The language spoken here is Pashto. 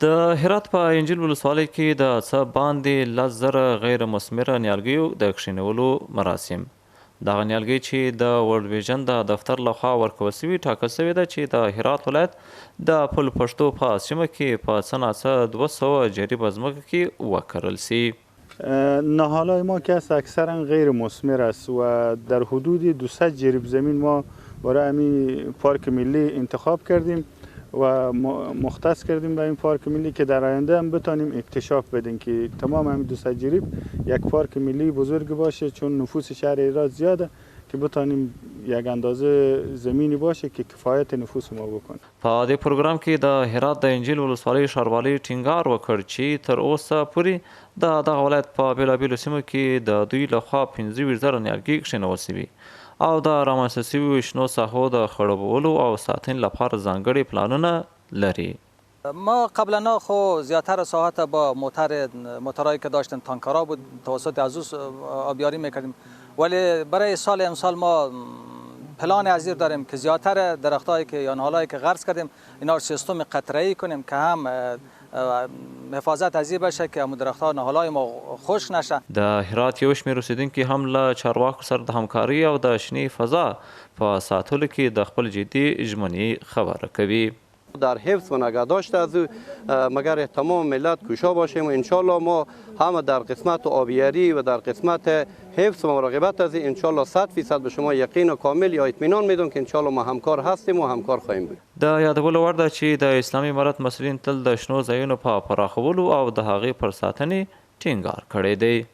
د هرات په انجیل ولسوالۍ کې د څه باندې 10,000 غیر مثمره نیالګیو د کښېنولو مراسم. دغه نیالګي چې د ورلډ ویژن د دفتر لخوا ورکول شوي ټاکل شوې ده چې د هرات ولایت د پل پشتو په سیمه کې په څه ناڅه 200 جریبه ځمکه کې وکرل شي. نهالای ما که است اکثرا غیر مثمر است و در حدود 200 جریب زمین ما برای همین پارک ملی انتخاب کردیم و مختص کردیم به این پارک ملی که در آینده هم بتانیم اکتشاف بدیم که تمام همین 200 جریب یک پارک ملی بزرگ باشه، چون نفوس شهر هرات زیاده که بتانیم یک اندازه زمینی باشه که کفایت نفوس ما بکنه. په دې پروګرام کې د هرات د انجیل ولسوالۍ ښاروالۍ ټینګار وکړ چې تر اوسه پورې د دغه ولایت په بېلابېلو سیمو کې د دوی لخوا 25,000 نیالګي کښېنول شوي او د رامنځته شویو شنو ساحو د خړوبولو او ساتنې لپاره ځانګړي پلانونه لري. ما قبلا خو زیاتر ساحت با موترهایی که داشتن تانکرها بود توسط ازوس آبیاری میکردیم، ولی برای سال امسال ما پلان ازیر داریم که زیاتر درختایی که یا نهالایی که غرس کردیم اینا رو سیستم قطره‌ای کنیم که هم حفاظت از این باشه که هم درختها نهالای ما خشک نشه. د هرات یو شمېر اوسیدونکي هم له چارواکو سره د همکارۍ او د شنې فضا په ساتلو کې د خپل جدي ژمنې خبره کوي. در حفظ و نگهداشت از او مگر تمام ملت کوشا باشیم و انشالله ما هم در قسمت آبیاری و در قسمت حفظ و مراقبت از این انشالله 100% به شما یقین و کامل یا اطمینان میدم که انشالله ما همکار هستیم و همکار خواهیم بود. د یادولو وړ ده چې د اسلامي امارت مسؤلین تل د شنو ځایونو په پراخولو او د هغې پر ساتنې ټینګار کړی دی.